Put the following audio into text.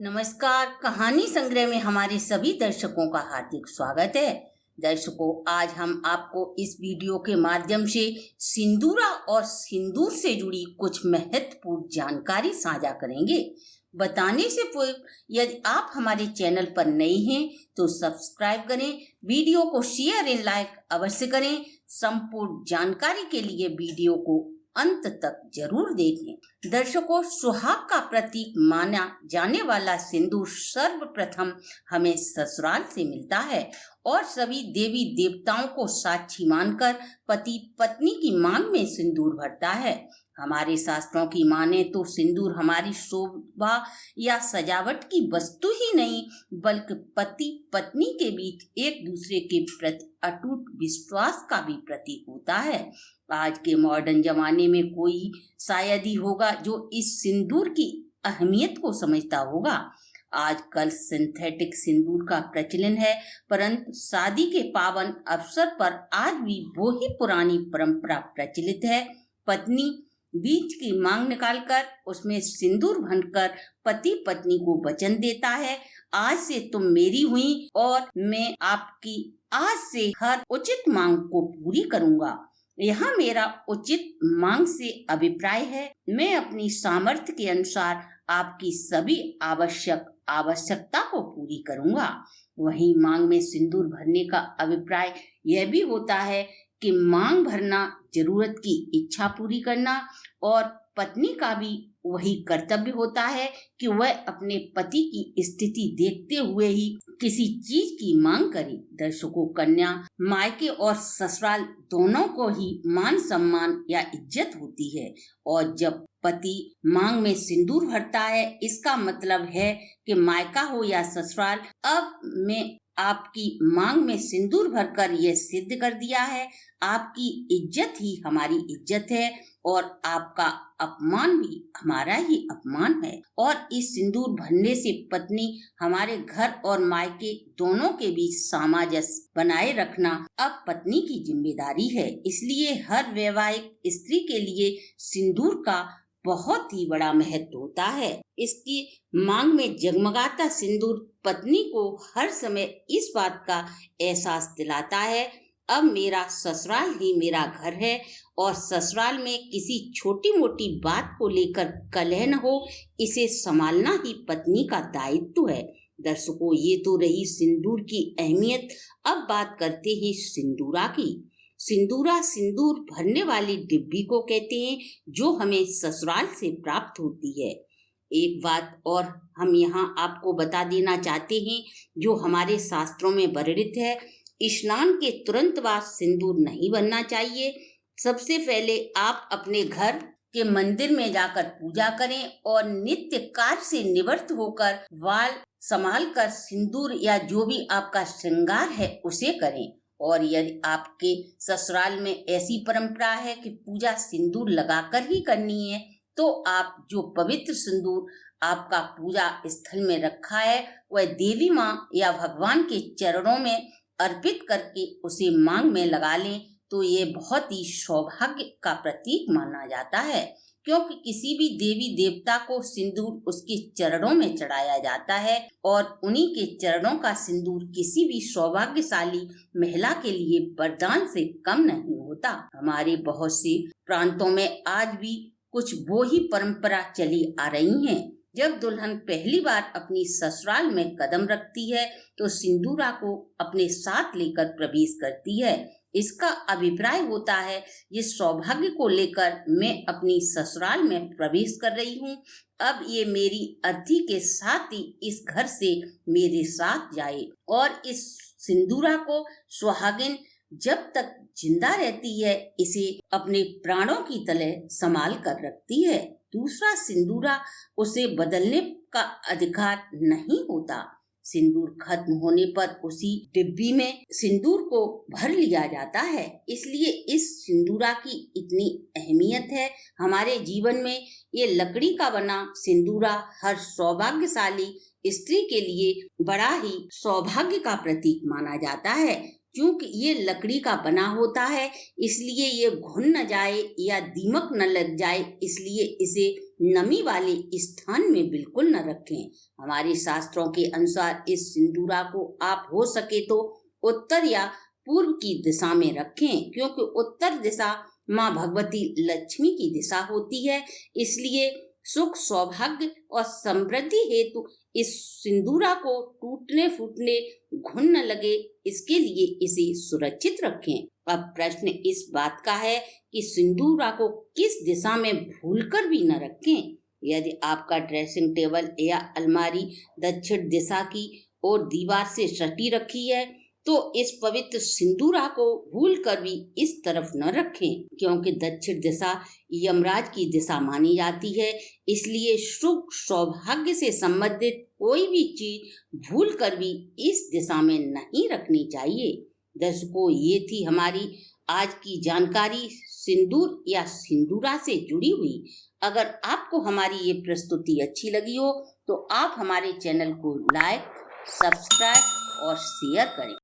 नमस्कार। कहानी संग्रह में हमारे सभी दर्शकों का हार्दिक स्वागत है। दर्शकों, आज हम आपको इस वीडियो के माध्यम से सिंदूरा और सिंदूर से जुड़ी कुछ महत्वपूर्ण जानकारी साझा करेंगे। बताने से पूर्व यदि आप हमारे चैनल पर नए हैं तो सब्सक्राइब करें, वीडियो को शेयर एंड लाइक अवश्य करें। संपूर्ण जानकारी के लिए वीडियो को अंत तक जरूर देखें। दर्शकों, सुहाग का प्रतीक माना जाने वाला सिंदूर सर्वप्रथम हमें ससुराल से मिलता है और सभी देवी देवताओं को साक्षी मानकर पति पत्नी की मांग में सिंदूर भरता है। हमारे शास्त्रों की माने तो सिंदूर हमारी शोभा या सजावट की वस्तु ही नहीं बल्कि पति पत्नी के बीच एक दूसरे के प्रति अटूट विश्वास का भी प्रतीक होता है। आज के मॉडर्न जमाने में कोई शायद ही होगा जो इस सिंदूर की अहमियत को समझता होगा। आजकल सिंथेटिक सिंदूर का प्रचलन है, परंतु शादी के पावन अवसर पर आज भी वो ही पुरानी परंपरा प्रचलित है। पत्नी बीच की मांग निकालकर उसमें सिंदूर भरकर पति पत्नी को वचन देता है, आज से तुम मेरी हुई और मैं आपकी आज से हर उचित मांग को पूरी करूंगा। यहाँ मेरा उचित मांग से अभिप्राय है, मैं अपनी सामर्थ्य के अनुसार आपकी सभी आवश्यकता को पूरी करूंगा। वहीं मांग में सिंदूर भरने का अभिप्राय यह भी होता है कि मांग भरना जरूरत की इच्छा पूरी करना और पत्नी का भी वही कर्तव्य होता है कि वह अपने पति की स्थिति देखते हुए ही किसी चीज की मांग करे। दर्शकों, कन्या मायके और ससुराल दोनों को ही मान सम्मान या इज्जत होती है और जब पति मांग में सिंदूर भरता है इसका मतलब है कि मायका हो या ससुराल, अब मैं आपकी मांग में सिंदूर भरकर यह सिद्ध कर दिया है, आपकी इज्जत ही हमारी इज्जत है और आपका अपमान भी हमारा ही अपमान है। और इस सिंदूर भरने से पत्नी हमारे घर और मायके दोनों के बीच सामंजस्य बनाए रखना अब पत्नी की जिम्मेदारी है। इसलिए हर वैवाहिक स्त्री के लिए सिंदूर का बहुत ही बड़ा महत्व होता है। इसकी मांग में जगमगाता सिंदूर पत्नी को हर समय इस बात का एहसास दिलाता है, अब मेरा ससुराल ही मेरा घर है और ससुराल में किसी छोटी मोटी बात को लेकर कलह न हो, इसे संभालना ही पत्नी का दायित्व है। दर्शकों, ये तो रही सिंदूर की अहमियत। अब बात करते हैं सिंदूरा की। सिंदूरा सिंदूर भरने वाली डिब्बी को कहते हैं जो हमें ससुराल से प्राप्त होती है। एक बात और हम यहाँ आपको बता देना चाहते हैं जो हमारे शास्त्रों में वर्णित है, स्नान के तुरंत बाद सिंदूर नहीं भरना चाहिए। सबसे पहले आप अपने घर के मंदिर में जाकर पूजा करें और नित्य कार्य से निवृत्त होकर वाल संभाल कर सिंदूर या जो भी आपका श्रृंगार है उसे करें। और यदि आपके ससुराल में ऐसी परंपरा है कि पूजा सिंदूर लगाकर ही करनी है तो आप जो पवित्र सिंदूर आपका पूजा स्थल में रखा है वह देवी माँ या भगवान के चरणों में अर्पित करके उसे मांग में लगा लें तो ये बहुत ही सौभाग्य का प्रतीक माना जाता है, क्योंकि किसी भी देवी देवता को सिंदूर उसके चरणों में चढ़ाया जाता है और उन्हीं के चरणों का सिंदूर किसी भी सौभाग्यशाली महिला के लिए वरदान से कम नहीं होता। हमारे बहुत से प्रांतों में आज भी कुछ वो ही परंपरा चली आ रही हैं। जब दुल्हन पहली बार अपनी ससुराल में कदम रखती है तो सिंदूरा को अपने साथ लेकर प्रवेश करती है। इसका अभिप्राय होता है, ये सौभाग्य को लेकर मैं अपनी ससुराल में प्रवेश कर रही हूँ, अब ये मेरी अर्थी के साथ ही इस घर से मेरे साथ जाए। और इस सिंदूरा को सुहागिन जब तक जिंदा रहती है इसे अपने प्राणों की तरह संभाल कर रखती है। दूसरा, सिंदूरा उसे बदलने का अधिकार नहीं होता। सिंदूर खत्म होने पर उसी डिब्बी में सिंदूर को भर लिया जाता है। इसलिए इस सिंदूरा की इतनी अहमियत है हमारे जीवन में। ये लकड़ी का बना सिंदूरा हर सौभाग्यशाली स्त्री के लिए बड़ा ही सौभाग्य का प्रतीक माना जाता है। क्योंकि ये लकड़ी का बना होता है इसलिए ये घुन न जाए या दीमक न लग जाए, इसलिए इसे नमी वाले स्थान में बिल्कुल न रखें। हमारे शास्त्रों के अनुसार इस सिंदूरा को आप हो सके तो उत्तर या पूर्व की दिशा में रखें, क्योंकि उत्तर दिशा माँ भगवती लक्ष्मी की दिशा होती है। इसलिए सुख, सौभाग्य और समृद्धि हेतु इस सिंदूरा को टूटने फूटने, घुन न लगे, इसके लिए इसे सुरक्षित रखें। अब प्रश्न इस बात का है कि सिंदूरा को किस दिशा में भूलकर भी न रखें। यदि आपका ड्रेसिंग टेबल या अलमारी दक्षिण दिशा की ओर दीवार से सटी रखी है तो इस पवित्र सिंदूरा को भूलकर भी इस तरफ न रखें, क्योंकि दक्षिण दिशा यमराज की दिशा मानी जाती है। इसलिए सुख, सौभाग्य से संबंधित कोई भी चीज भूलकर भी इस दिशा में नहीं रखनी चाहिए। दर्शकों, ये थी हमारी आज की जानकारी सिंदूर या सिंदूरा से जुड़ी हुई। अगर आपको हमारी ये प्रस्तुति अच्छी लगी हो तो आप हमारे चैनल को लाइक, सब्सक्राइब और शेयर करें।